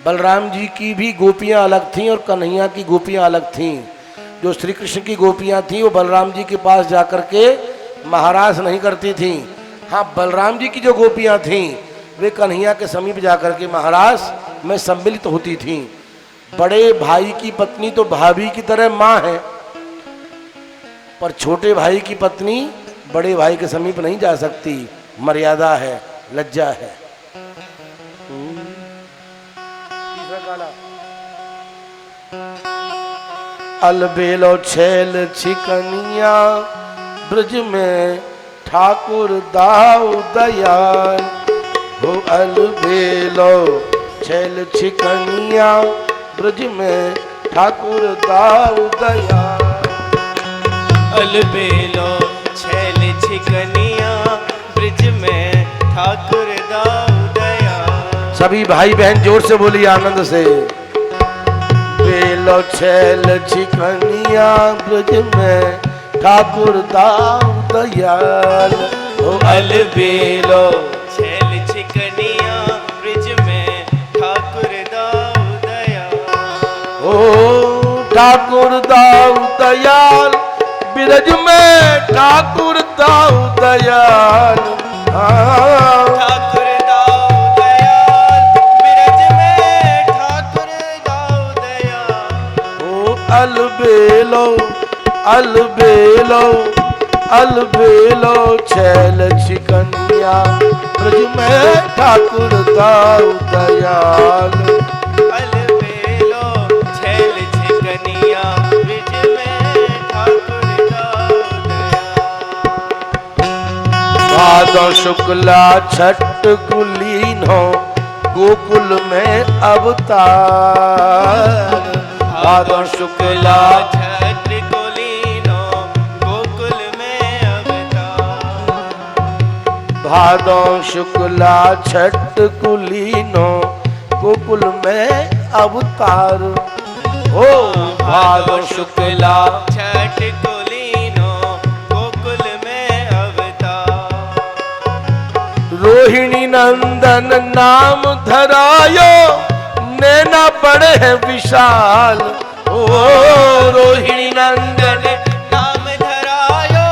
बलराम जी की भी गोपियां अलग थीं और कन्हैया की गोपियां अलग थीं। जो श्री कृष्ण की गोपियां थीं वो बलराम जी के पास जाकर के महाराज नहीं करती थीं। हाँ, बलराम जी की जो गोपियां थीं वे कन्हैया के समीप जाकर के महाराज में सम्मिलित होती थीं। बड़े भाई की पत्नी तो भाभी की तरह माँ है, पर छोटे भाई की पत्नी बड़े भाई के समीप नहीं जा सकती। मर्यादा है, लज्जा है। अलबेलो छैल छिकनिया ब्रज में ठाकुर दाऊ दयाल हो। अलबेलो छैल छिकनिया ब्रज में ठाकुर दाऊ दयाल। अलबेलो छैल छिकनिया ब्रज में ठाकुर दाऊ दयाल। सभी भाई बहन जोर से बोली आनंद से। बेलो छैल छिकनिया ब्रज में ठाकुर दाऊ दयाल हो। अलबेलो छैल छिकनिया ब्रज में ठाकुर दाऊ दयाल। ओ ठाकुर दाऊ दयाल ब्रज में ठाकुर दाऊ दयाल। ठाकुर दाऊ दयाल ब्रज में ठाकुर दाऊ दयाल। ओ अलबेलो अलबेलो अलबेलो छैल छिकनिया ब्रज में ठाकुर दाऊ दयाल। अलबेलो छैल छिकनिया ब्रज में ठाकुर दाऊ दयाल। भादो शुक्ला छठ कुलीन हो गोकुल में अवतार। भादो शुक्ला छठ कुलीनो गोकुल में अवतार। भादो शुक्ला छठ कुलीनो गोकुल में अवतार हो। भादो शुक्ला छठ कुलीनो गोकुल में अवतार। रोहिणी नंदन नाम धरायो नैना बड़े हैं विशाल। ओ रोहिणी नंदन नाम धरायो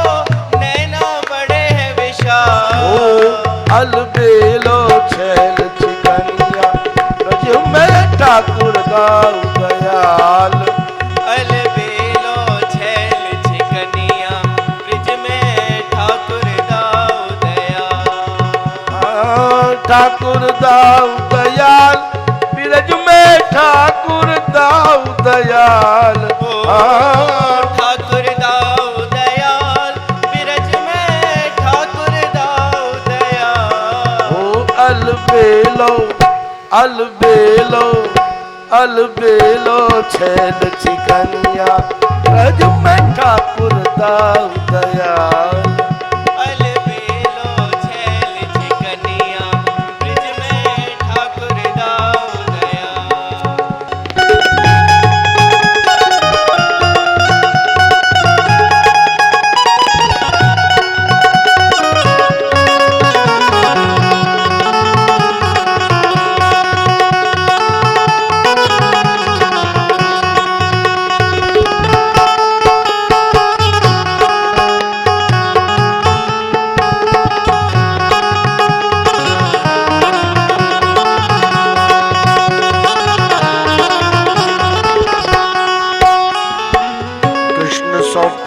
नैना बड़े हैं विशाल। ओ अलबेलो छैल छिकनिया ब्रज में ठाकुर दाऊ दयाल। अलबेलो छैल छिकनिया ब्रज में ठाकुर दाऊ दयाल। ठाकुर दाऊ दयाल ब्रज में ठाकुर दाऊ दयाल। ठाकुर दाऊ दयाल ब्रज में ठाकुर दाऊ दयाल। ओ अलबेलो अलबेलो अलबेलो छैल छिकनिया ब्रज में ठाकुर दाऊ दयाल। अलबेलो छैल छिकनिया ब्रज में ठाकुर दाऊ दयाल।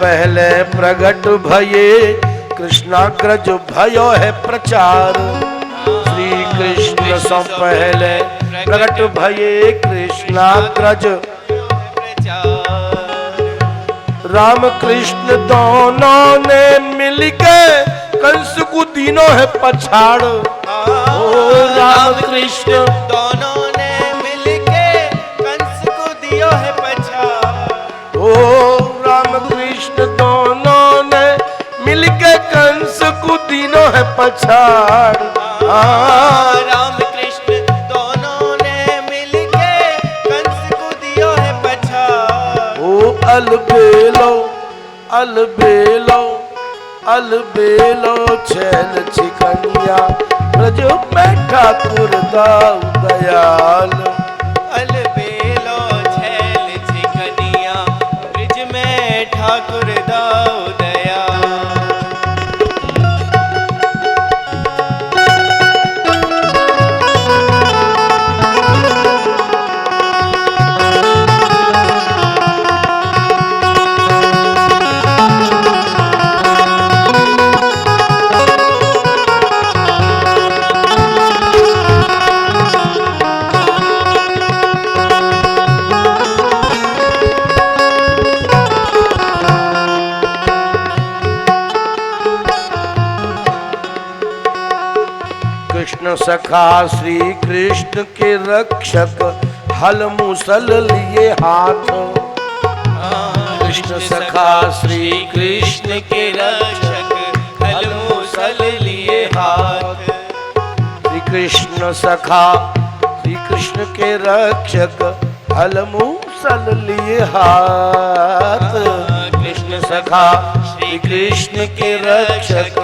पहले प्रगट भये कृष्णाग्रज भयो है प्रचार। श्री कृष्ण सो पहले प्रगट भये कृष्णाग्रज राम कृष्ण दोनों ने मिलके कंस को तीनों है पछाड़। ओ राम कृष्ण दोनों ने मिलके कंस को दियो है पछाड़। ओ राम कृष्ण दोनों ने मिलके कंस को तीनों है पछाड़। राम कृष्ण दोनों ने मिलके कंस को दियो है पछाड़। ओ अलबेलो अलबेलो अलबेलो छैल छिकनिया ब्रज में ठाकुर दाऊ दयाल। सखा श्री कृष्ण के रक्षक हल मूसल लिए हाथ। कृष्ण सखा श्री कृष्ण के रक्षक हल मूसल लिए हाथ। श्री कृष्ण सखा श्री कृष्ण के रक्षक हल मूसल लिए हाथ। कृष्ण सखा श्री कृष्ण के रक्षक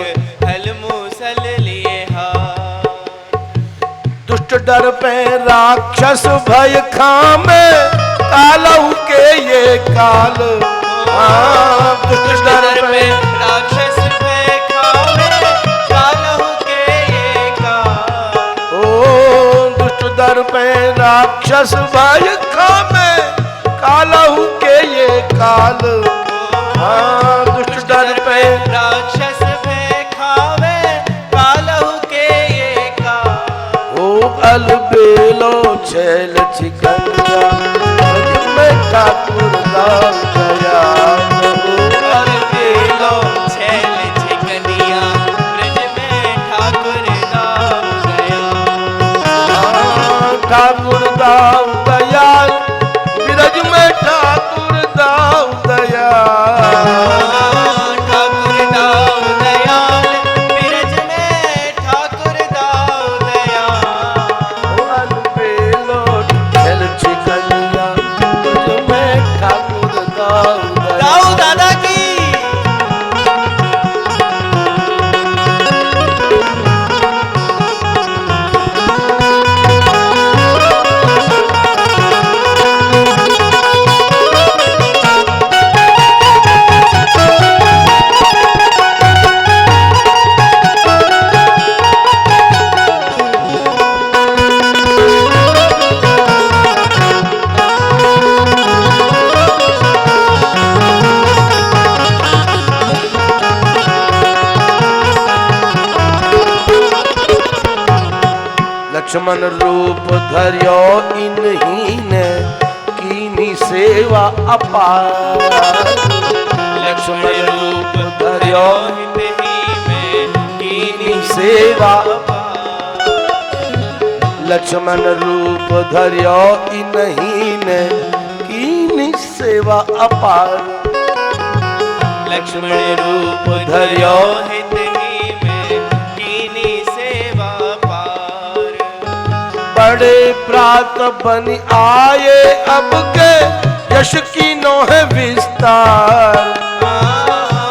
हल मूसल लिए हाथ। दुष्ट डर पे राक्षस भय खामे कालऊ के ये काल। दुष्ट डर पे राक्षस पे खावे कालहु के ये काल। ओ दुष्ट डर पे राक्षस भय खामे कालऊ के ये काल। दुष्ट डर पे राक्षस पे खावे कालहु के ये काल। ओ अलबेलो छैल चिकंजा में ठाकुर दाम गया। अलबेलो छैल चिकनिया ब्रज में ठाकुर दाम गया। ठाकुर दाम दयाल ब्रज में ठाकुर दाम दयाल। ठाकुर दाम दयाल ब्रज में ठाकुर दाम दयाल। अलबेलो छैल चिकंजा ब्रज में ठाकुर दाम दयाल। दाऊ दादा की लक्ष्मण रूप धर्यो इन्हीं ने कीनी सेवा अपार। लक्ष्मण रूप धर्यो कीनी सेवा। लक्ष्मण रूप धर्यो इन्हीं ने कीनी सेवा अपार। लक्ष्मण रूप धर्यो हित ही में कीनी सेवा पार। बड़े प्रात बन आए अब के यश की नोह विस्तार।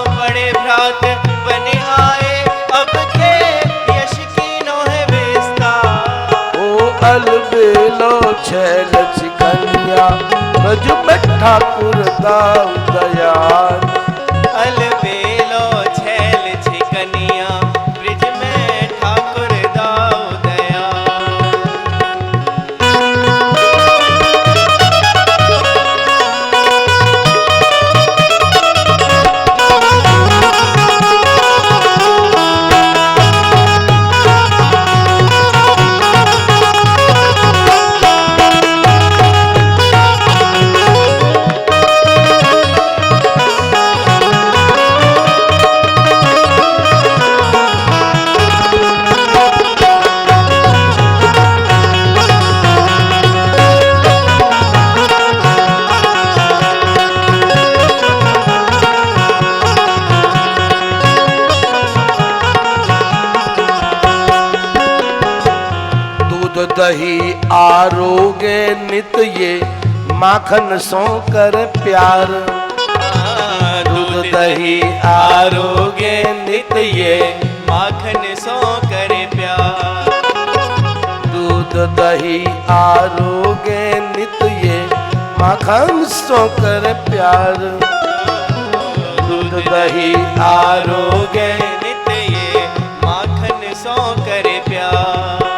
बड़े भ्रात बने आए अब के यश की नोह विस्तार। ओ अलबेलो छैल चिकनिया ब्रज में ठाकुर दाम दयाल। अलबेलो छैल छिकनिया ब्रिज में ठाकुर दाऊ दयाल। दही आरोगे नित ये माखन सो कर प्यार। दूध दही आरोगे नित ये माखन सो करे प्यार। दूध दही आरोगे नित ये माखन सो कर प्यार। दूध दही आरोगे नित ये माखन सो करे प्यार।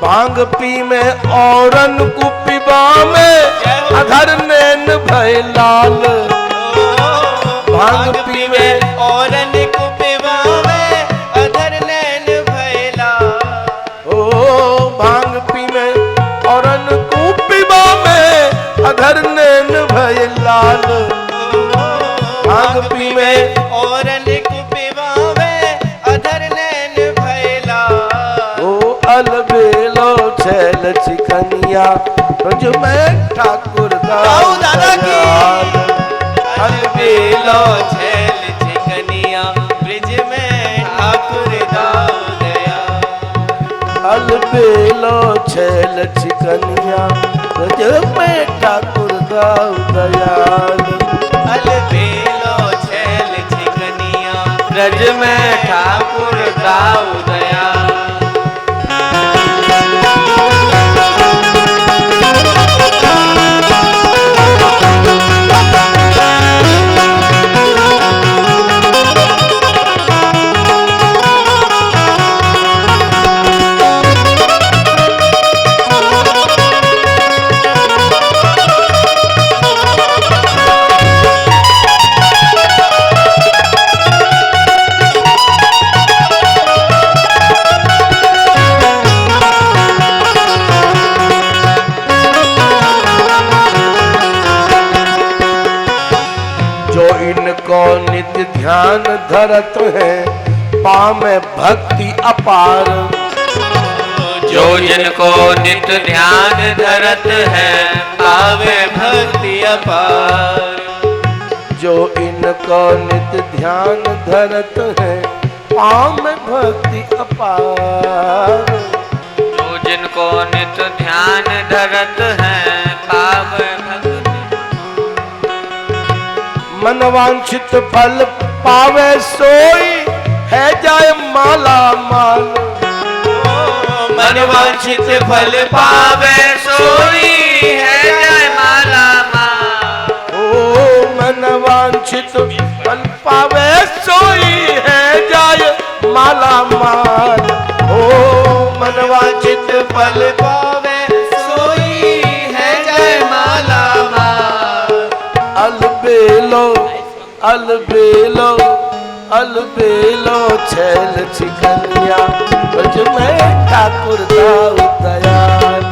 भांग पी में औरन कुपिबा में अधर नैन भय लाल। भांग पी में औरन कुपिबा में अधर नैन भय लाल। ओ भांग पी में औरन कुपिबा में अधर नैन भय लाल। भांग पी में औरन कुपिबा में अधर नैन भय लाल। ओ छिकनिया ब्रज में ठाकुर दाऊ दादा की। दयाल। अलबेलो छैल छिकनिया ब्रिज में ठाकुर दाऊ दयाल। अलबेलो छैल छिकनिया ब्रज में ठाकुर दाऊ दयाल। अलबेलो छैल छिकनिया ब्रज में ठाकुर दाऊ दयाल। जो इनको नित्य ध्यान धरत है पामे भक्ति अपार। जो जिनको नित्य ध्यान धरत है पावे भक्ति अपार। जो इनको नित्य ध्यान धरत है पामे भक्ति अपार। जो जिनको नित्य ध्यान धरत है पावे भक्ति। मनवांछित फल पावे सोई है जाय माला माल। मनवांछित फल पावे सोई है जय माला माल। ओ मनवांछित फल पावे सोई है जाय माला माल। ओ मनवांछित फल पावे सोई है जय माला माल। अलबेलो अलबेलो अलबेलो छैल छिकनिया ब्रज में ठाकुर दाऊ दयाल।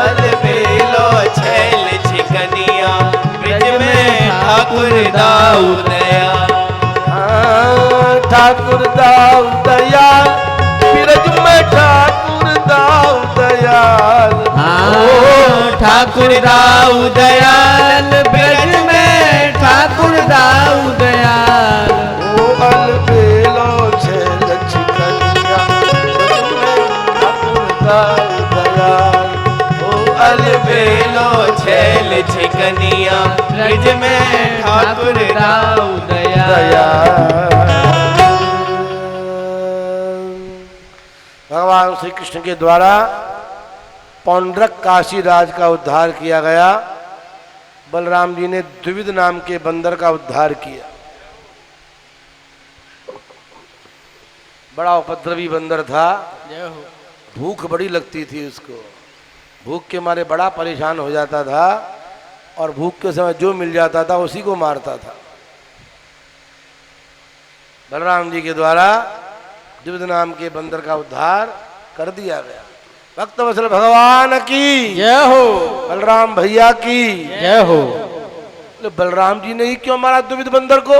अलबेलो छैल छिकनिया ब्रज में ठाकुर दाऊ दयाल। हाँ, ठाकुर दाऊ दयाल ब्रज में ठाकुर दाऊ दयाल। ठाकुर दाऊ दयाल ब्रज में ठाकुर दाऊ दयाल। ओ अलबेलो छैल छिकनिया ब्रज में ठाकुर दाऊ दयाल। ओ अलबेलो छैल छिकनिया ब्रज में ठाकुर दाऊ दयाल। भगवान श्री कृष्ण के द्वारा पौंड्रक काशी राज का उद्धार किया गया। बलराम जी ने द्विविध नाम के बंदर का उद्धार किया। बड़ा उपद्रवी बंदर था, भूख बड़ी लगती थी उसको, भूख के मारे बड़ा परेशान हो जाता था और भूख के समय जो मिल जाता था उसी को मारता था। बलराम जी के द्वारा द्विविध नाम के बंदर का उद्धार कर दिया गया। भक्त वत्सल भगवान की जय हो। बलराम भैया की जय हो। बलराम जी ने ही क्यों मारा द्विविध बंदर को?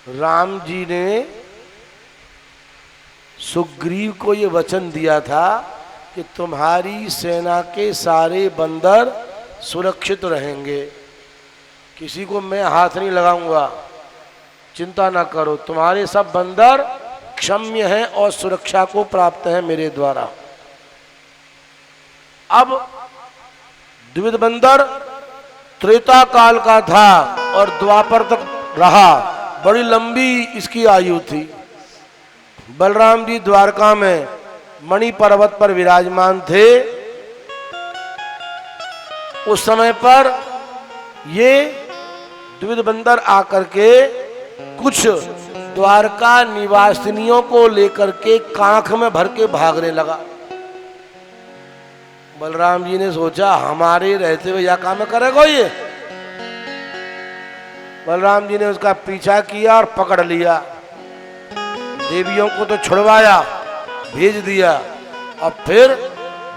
राम जी ने सुग्रीव को ये वचन दिया था कि तुम्हारी सेना के सारे बंदर सुरक्षित रहेंगे, किसी को मैं हाथ नहीं लगाऊंगा, चिंता ना करो, तुम्हारे सब बंदर क्षम्य हैं और सुरक्षा को प्राप्त हैं मेरे द्वारा। अब द्विविध बंदर त्रेता काल का था और द्वापर तक रहा, बड़ी लंबी इसकी आयु थी। बलराम जी द्वारका में मणि पर्वत पर विराजमान थे। उस समय पर ये द्विविध बंदर आकर के कुछ द्वारका निवासिनियों को लेकर के कांख में भर के भागने लगा। बलराम जी ने सोचा हमारे रहते हुए यह काम करेगा ये। बलराम जी ने उसका पीछा किया और पकड़ लिया, देवियों को तो छुड़वाया, भेज दिया, और फिर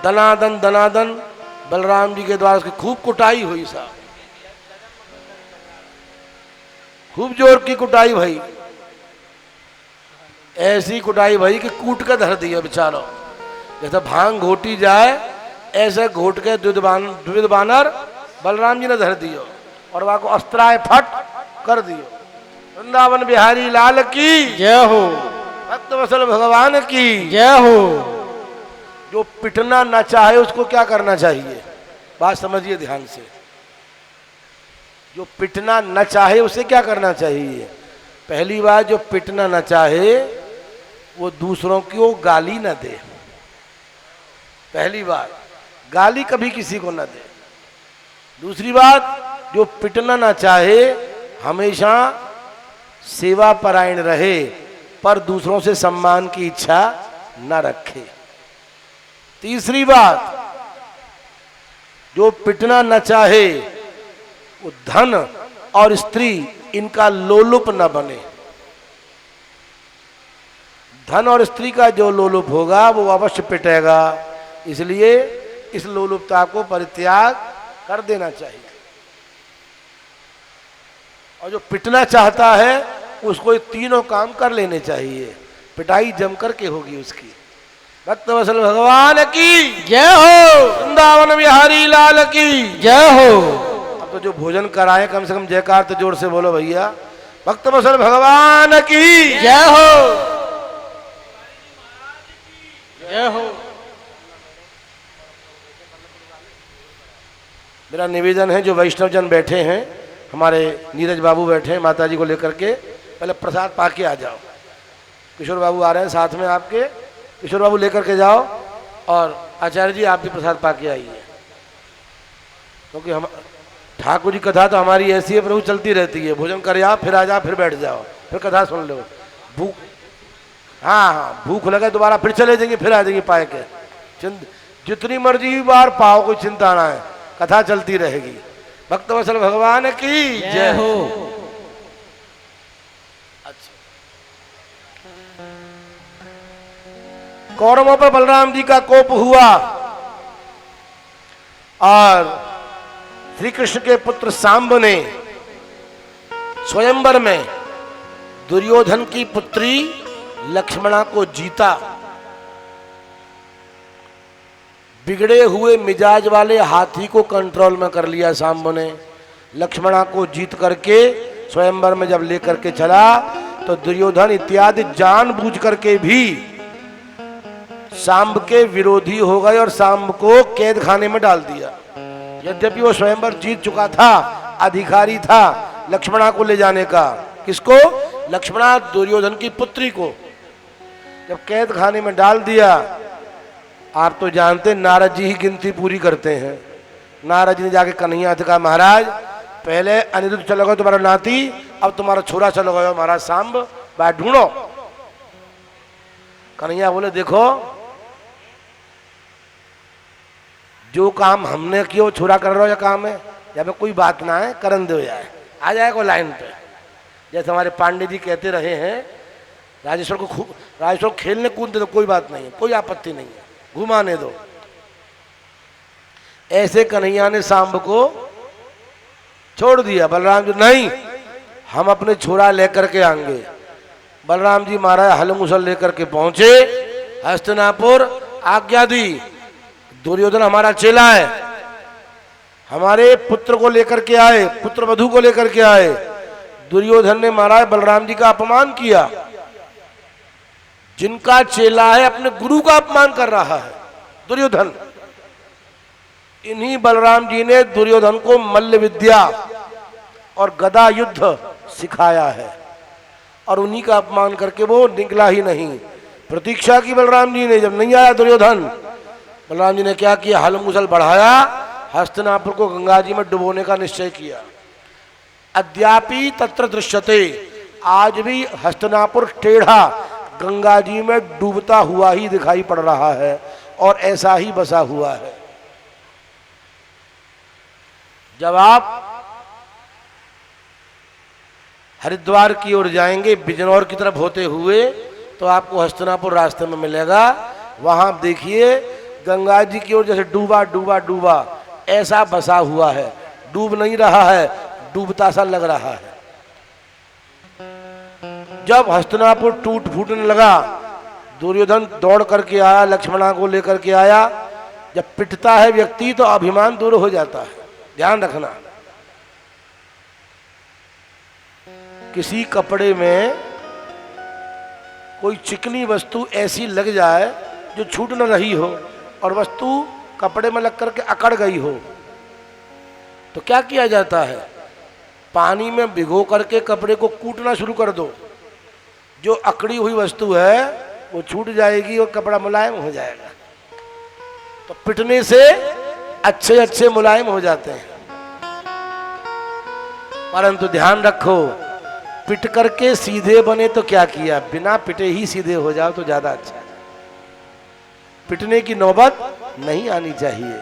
दनादन दनादन बलराम जी के द्वारा उसकी खूब कुटाई हुई साहब, खूब जोर की कुटाई भई, ऐसी कुटाई भई कि कूट कर धर दिया बेचारो। जैसे भांग घोटी जाए ऐसे घोट के द्विविध बानर बलराम जी ने धर दियो और वहां को अस्त्राय फट कर दियो। वृंदावन बिहारी लाल की जय हो, भक्त वत्सल भगवान की जय हो। जो पिटना न चाहे उसको क्या करना चाहिए? बात समझिए ध्यान से। जो पिटना न चाहे उसे क्या करना चाहिए? पहली बात, जो पिटना न चाहे वो दूसरों को गाली न दे। पहली बात, गाली कभी किसी को न दे। दूसरी बात, जो पिटना न चाहे हमेशा सेवा परायण रहे पर दूसरों से सम्मान की इच्छा न रखे। तीसरी बात, जो पिटना न चाहे वो धन और स्त्री इनका लोलुप न बने। धन और स्त्री का जो लोलुप होगा वो अवश्य पिटेगा, इसलिए इस लोलुपता को परित्याग कर देना चाहिए। और जो पिटना चाहता है उसको ये तीनों काम कर लेने चाहिए, पिटाई जम करके होगी उसकी। भक्त वत्सल भगवान की जय हो, वृंदावन बिहारी लाल की जय हो। अब तो जो भोजन कराए कम से कम जयकार तो जोर से बोलो भैया। भक्त वत्सल भगवान की जय हो, जय हो। मेरा निवेदन है, जो वैष्णव जन बैठे हैं, हमारे नीरज बाबू बैठे हैं माता जी को लेकर के, पहले प्रसाद पाके आ जाओ। किशोर बाबू आ रहे हैं साथ में आपके, किशोर बाबू लेकर के जाओ। और आचार्य जी आप भी प्रसाद पाके आइए, क्योंकि हम ठाकुर जी कथा तो हमारी ऐसी है प्रभु, चलती रहती है। भोजन कर आओ, फिर आ जाओ, फिर बैठ जाओ, फिर कथा सुन लो। भूख, हाँ भूख लगे दोबारा फिर चले जाएंगे, फिर आ जाएंगे पाए के। जितनी मर्जी बार पाओ, कोई चिंता ना है, कथा चलती रहेगी। भक्त वत्सल भगवान की जय हो। अच्छा, कौरवों पर बलराम जी का कोप हुआ और श्री कृष्ण के पुत्र सांब ने स्वयंवर में दुर्योधन की पुत्री लक्ष्मणा को जीता। बिगड़े हुए मिजाज वाले हाथी को कंट्रोल में कर लिया सांब ने। लक्ष्मणा को जीत करके स्वयंवर में जब लेकर के चला तो दुर्योधन इत्यादि जानबूझ करके भी सांब के विरोधी हो गए और सांब को कैद खाने में डाल दिया। यद्यपि वो स्वयंवर जीत चुका था, अधिकारी था लक्ष्मणा को ले जाने का। किसको? लक्ष्मणा दुर्योधन की पुत्री को जब कैद खाने में डाल दिया। आप तो जानते नारद जी ही गिनती पूरी करते हैं। नारद जी ने जाके कन्हैया से कहा, महाराज पहले अनिरुद्ध चलो गए तुम्हारा नाती, अब तुम्हारा छोरा चलो गए महाराज सांब, बात ढूंढो। कन्हैया बोले, देखो जो काम हमने किया वो छोरा कर रहा हो या काम है, या कोई बात ना है, करन दो यार, आ जाएगा लाइन पे। जैसे हमारे पांडे जी कहते रहे हैं, राजेश्वर खेलने कूदने दो, कोई बात नहीं है, कोई आपत्ति नहीं है, घुमाने दो। ऐसे कन्हैया ने सांब को छोड़ दिया। बलराम जी नहीं, हम अपने छोरा लेकर के आएंगे। बलराम जी महाराज हल मुसल लेकर के पहुंचे हस्तिनापुर, आज्ञा दी, दुर्योधन हमारा चेला है, हमारे पुत्र को लेकर के आए, पुत्र वधू को लेकर के आए। दुर्योधन ने महाराज बलराम जी का अपमान किया। जिनका चेला है अपने गुरु का अपमान कर रहा है दुर्योधन। इन्हीं बलराम जी ने दुर्योधन को मल्ल विद्या और गदा युद्ध सिखाया है, और उन्हीं का अपमान करके वो निकला ही नहीं। प्रतीक्षा की बलराम जी ने, जब नहीं आया दुर्योधन, बलराम जी ने क्या किया, हल मुसल बढ़ाया, हस्तिनापुर को गंगा जी में डुबोने का निश्चय किया। अद्यापि तत्र दृश्यते, आज भी हस्तिनापुर टेढ़ा गंगा जी में डूबता हुआ ही दिखाई पड़ रहा है, और ऐसा ही बसा हुआ है। जब आप हरिद्वार की ओर जाएंगे, बिजनौर की तरफ होते हुए, तो आपको हस्तिनापुर रास्ते में मिलेगा। वहां देखिए गंगा जी की ओर जैसे डूबा डूबा डूबा ऐसा बसा हुआ है, डूब नहीं रहा है, डूबता सा लग रहा है। जब हस्तिनापुर टूट फूटने लगा, दुर्योधन दौड़ करके आया, लक्ष्मणा को लेकर के आया। जब पिटता है व्यक्ति तो अभिमान दूर हो जाता है, ध्यान रखना। किसी कपड़े में कोई चिकनी वस्तु ऐसी लग जाए जो छूट न रही हो और वस्तु कपड़े में लग करके अकड़ गई हो, तो क्या किया जाता है? पानी में भिगो करके कपड़े को कूटना शुरू कर दो। जो अकड़ी हुई वस्तु है वो छूट जाएगी और कपड़ा मुलायम हो जाएगा। तो पिटने से अच्छे अच्छे मुलायम हो जाते हैं। परंतु ध्यान रखो, पिट करके सीधे बने तो क्या किया, बिना पिटे ही सीधे हो जाओ तो ज्यादा अच्छा है। पिटने की नौबत नहीं आनी चाहिए।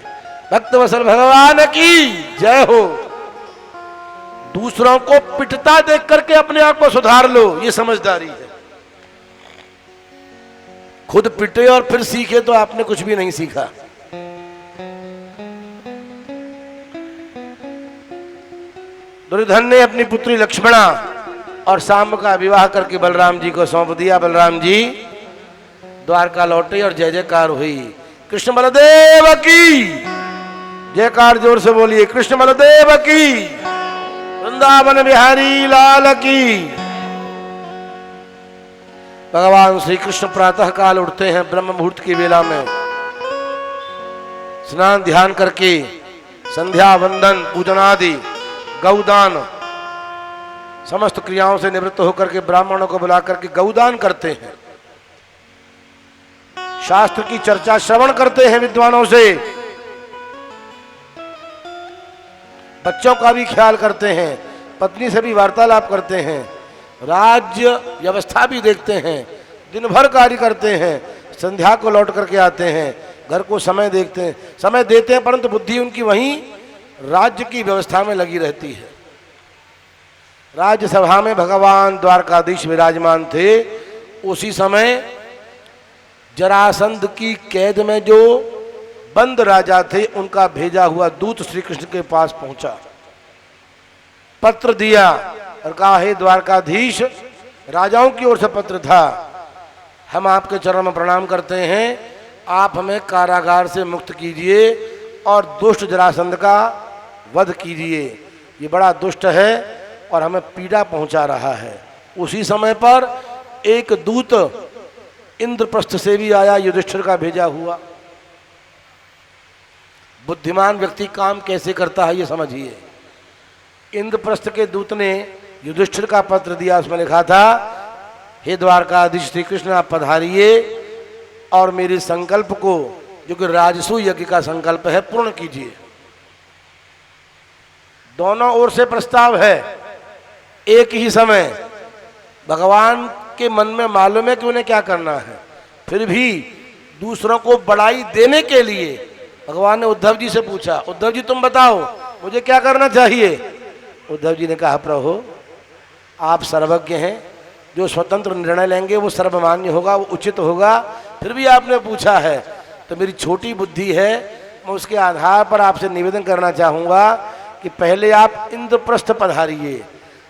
भक्तवत्सल भगवान की जय हो। दूसरों को पिटता देख करके अपने आप को सुधार लो, ये समझदारी है। खुद पिटे और फिर सीखे तो आपने कुछ भी नहीं सीखा। दुर्योधन ने अपनी पुत्री लक्ष्मणा और शाम का विवाह करके बलराम जी को सौंप दिया। बलराम जी द्वारका लौटे और जय जयकार हुई। कृष्ण बलदेव की जयकार जोर से बोलिए, कृष्ण बलदेव की, वृंदावन बिहारी लाल की। भगवान श्री कृष्ण प्रातः काल उठते हैं ब्रह्म मुहूर्त की वेला में, स्नान ध्यान करके संध्या वंदन पूजन आदि गौदान समस्त क्रियाओं से निवृत्त होकर के ब्राह्मणों को बुला करके गौदान करते हैं। शास्त्र की चर्चा श्रवण करते हैं विद्वानों से। बच्चों का भी ख्याल करते हैं, पत्नी से भी वार्तालाप करते हैं, राज्य व्यवस्था भी देखते हैं, दिन भर कार्य करते हैं, संध्या को लौट करके आते हैं, घर को समय देखते हैं, समय देते हैं, परंतु बुद्धि उनकी वहीं राज्य की व्यवस्था में लगी रहती है। राज्यसभा में भगवान द्वारकाधीश विराजमान थे। उसी समय जरासंध की कैद में जो बंद राजा थे, उनका भेजा हुआ दूत श्री कृष्ण के पास पहुंचा, पत्र दिया और कहा, हे द्वारकाधीश, राजाओं की ओर से पत्र था, हम आपके चरण में प्रणाम करते हैं, आप हमें कारागार से मुक्त कीजिए और दुष्ट जरासंध का वध कीजिए। ये बड़ा दुष्ट है और हमें पीड़ा पहुंचा रहा है। उसी समय पर एक दूत इंद्रप्रस्थ से भी आया, युधिष्ठिर का भेजा हुआ। बुद्धिमान व्यक्ति काम कैसे करता है ये समझिए। इंद्रप्रस्थ के दूत ने युधिष्ठिर का पत्र दिया, उसमें लिखा था, हे द्वारकाधीश श्री कृष्ण, आप पधारिए और मेरे संकल्प को, जो कि राजसू यज्ञ का संकल्प है, पूर्ण कीजिए। दोनों ओर से प्रस्ताव है। एक ही समय भगवान के मन में मालूम है कि उन्हें क्या करना है, फिर भी दूसरों को बड़ाई देने के लिए भगवान ने उद्धव जी से पूछा, उद्धव जी तुम बताओ मुझे क्या करना चाहिए। उद्धव जी ने कहा, प्रभु आप सर्वज्ञ हैं, जो स्वतंत्र निर्णय लेंगे वो सर्वमान्य होगा, वो उचित होगा। फिर भी आपने पूछा है तो मेरी छोटी बुद्धि है, मैं उसके आधार पर आपसे निवेदन करना चाहूँगा कि पहले आप इंद्रप्रस्थ पधारिए,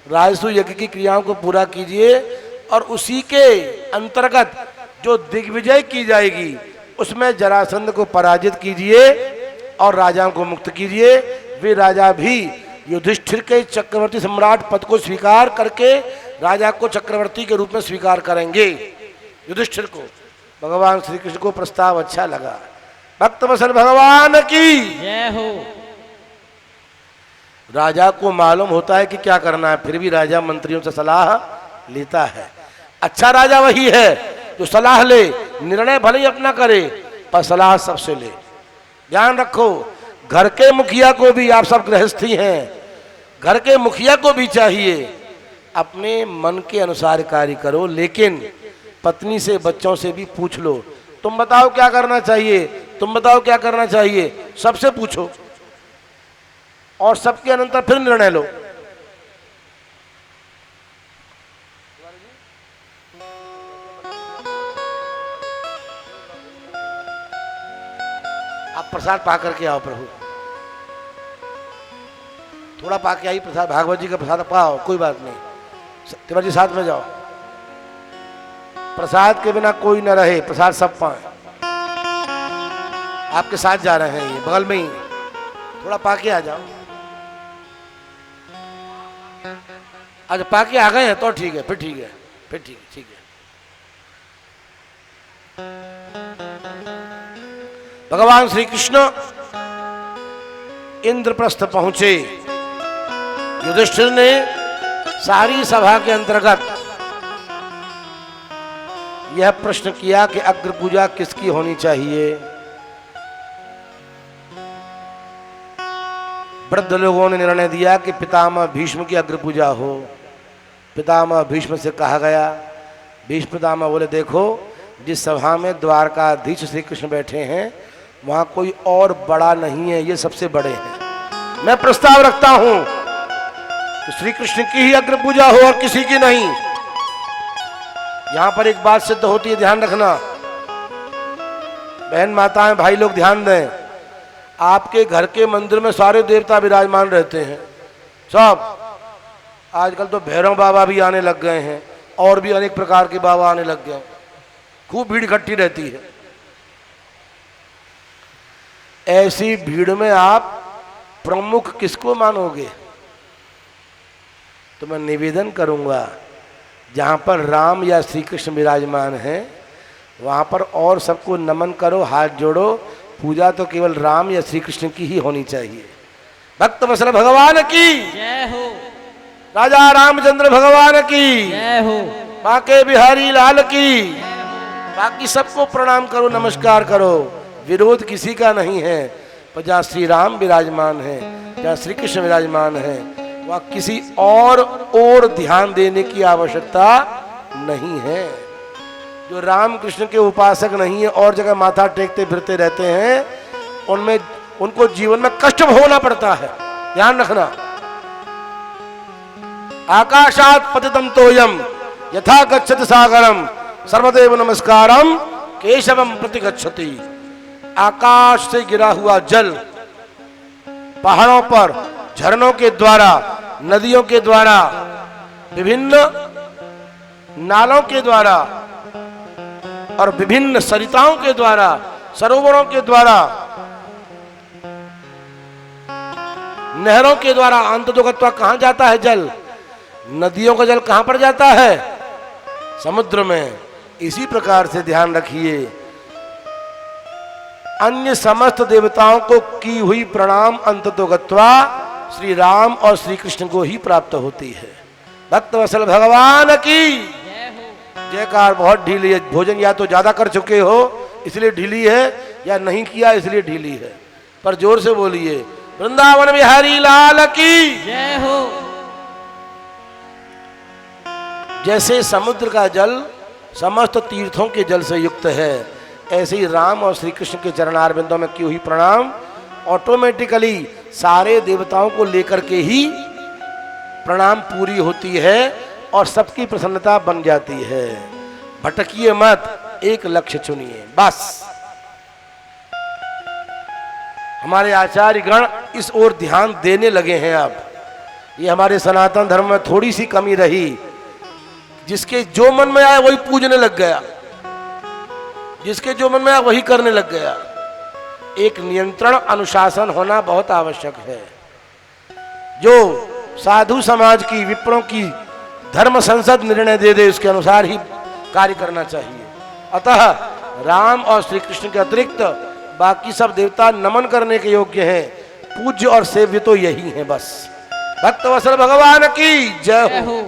राजसू यज्ञ की क्रियाओं को पूरा कीजिए और उसी के अंतर्गत जो दिग्विजय की जाएगी उसमें जरासंध को पराजित कीजिए और राजाओं को मुक्त कीजिए। वे राजा भी युधिष्ठिर के चक्रवर्ती सम्राट पद को स्वीकार करके राजा को चक्रवर्ती के रूप में स्वीकार करेंगे। युधिष्ठिर को भगवान श्री कृष्ण को प्रस्ताव अच्छा लगा। भक्तवत्सल भगवान की जय हो। राजा को मालूम होता है कि क्या करना है, फिर भी राजा मंत्रियों से सलाह लेता है। अच्छा राजा वही है जो सलाह ले, निर्णय भले ही अपना करे पर सलाह सबसे ले। ध्यान रखो, घर के मुखिया को भी, आप सब गृहस्थी हैं, घर के मुखिया को भी चाहिए अपने मन के अनुसार कार्य करो, लेकिन पत्नी से बच्चों से भी पूछ लो, तुम बताओ क्या करना चाहिए, तुम बताओ क्या करना चाहिए, सबसे पूछो और सबके अनंतर फिर निर्णय लो। आप प्रसाद पा करके आओ प्रभु, थोड़ा पा के आई प्रसाद, भागवत जी का प्रसाद पाओ, कोई बात नहीं। तिवारी जी साथ में जाओ, प्रसाद के बिना कोई न रहे, प्रसाद सब पाए। आपके साथ जा रहे हैं, ये बगल में ही, थोड़ा पाके आ जाओ। अच्छा पाके आ गए हैं तो ठीक है, फिर ठीक है, फिर ठीक है, ठीक है। भगवान श्री कृष्ण इंद्रप्रस्थ पहुंचे। युधिष्ठिर ने सारी सभा के अंतर्गत यह प्रश्न किया कि अग्र पूजा किसकी होनी चाहिए। वृद्ध लोगों ने निर्णय दिया कि पितामह भीष्म की अग्र पूजा हो। पितामह भीष्म से कहा गया। भीष्म पितामह बोले, देखो जिस सभा में द्वारकाधीश श्री कृष्ण बैठे हैं वहां कोई और बड़ा नहीं है, ये सबसे बड़े हैं। मैं प्रस्ताव रखता हूं कि श्री कृष्ण की ही अग्र पूजा हो और किसी की नहीं। यहां पर एक बात सिद्ध होती है, ध्यान रखना बहन माताएं भाई लोग, ध्यान दें। आपके घर के मंदिर में सारे देवता विराजमान रहते हैं सब। आजकल तो भैरव बाबा भी आने लग गए हैं और भी अनेक प्रकार के बाबा आने लग गए, खूब भीड़ इकट्ठी रहती है। ऐसी भीड़ में आप प्रमुख किसको मानोगे? तो मैं निवेदन करूंगा जहां पर राम या श्री कृष्ण विराजमान हैं वहां पर और सबको नमन करो, हाथ जोड़ो। पूजा तो केवल राम या श्री कृष्ण की ही होनी चाहिए। भक्त वत्सल भगवान की जय हो, राजा रामचंद्र भगवान की जय हो, बाके बिहारी लाल की। बाकी सबको प्रणाम करो, नमस्कार करो, विरोध किसी का नहीं है। पर जहाँ श्री राम विराजमान है, जहाँ श्री कृष्ण विराजमान है, वहाँ किसी और ध्यान देने की आवश्यकता नहीं है। जो राम कृष्ण के उपासक नहीं है और जगह माथा टेकते फिरते रहते हैं, उनमें उनको जीवन में कष्ट भोगना पड़ता है, ध्यान रखना। आकाशात पतितम तोयम यथा गच्छति सागरम सर्वदेव नमस्कारम केशवम प्रति गच्छति। आकाश से गिरा हुआ जल पहाड़ों पर झरनों के द्वारा, नदियों के द्वारा, विभिन्न नालों के द्वारा और विभिन्न सरिताओं के द्वारा, सरोवरों के द्वारा, नहरों के द्वारा अंततोगत्वा कहां जाता है जल? नदियों का जल कहां पर जाता है? समुद्र में। इसी प्रकार से ध्यान रखिए, अन्य समस्त देवताओं को की हुई प्रणाम अंततोगत्वा श्री राम और श्री कृष्ण को ही प्राप्त होती है। भक्त वत्सल भगवान की जयकार। बहुत ढीली है, भोजन या तो ज्यादा कर चुके हो इसलिए ढीली है, या नहीं किया इसलिए ढीली है, पर जोर से बोलिए वृंदावन बिहारी लाल की जय हो। जैसे समुद्र का जल समस्त तीर्थों के जल से युक्त है, ऐसे ही राम और श्री कृष्ण के चरणारविंदों में की हुई प्रणाम ऑटोमेटिकली सारे देवताओं को लेकर के ही प्रणाम पूरी होती है और सबकी प्रसन्नता बन जाती है। भटकिए मत, एक लक्ष्य चुनिए बस। हमारे आचार्य गण इस ओर ध्यान देने लगे हैं अब। ये हमारे सनातन धर्म में थोड़ी सी कमी रही, जिसके जो मन में आया वही पूजने लग गया, जिसके जो मन में आया वही करने लग गया। एक नियंत्रण अनुशासन होना बहुत आवश्यक है। जो साधु समाज की, विप्रों की धर्म संसद निर्णय दे दे, उसके अनुसार ही कार्य करना चाहिए। अतः राम और श्री कृष्ण के अतिरिक्त बाकी सब देवता नमन करने के योग्य हैं, पूज्य और सेव्य तो यही हैं बस। भक्त वत्सल भगवान की जय हो।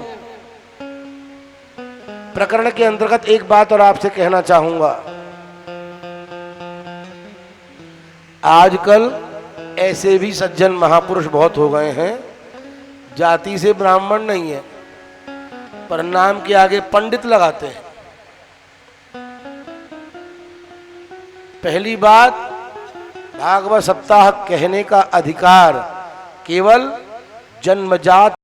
प्रकरण के अंतर्गत एक बात और आपसे कहना चाहूंगा। आजकल ऐसे भी सज्जन महापुरुष बहुत हो गए हैं, जाति से ब्राह्मण नहीं है पर नाम के आगे पंडित लगाते हैं। पहली बात, भागवत सप्ताह कहने का अधिकार केवल जन्मजात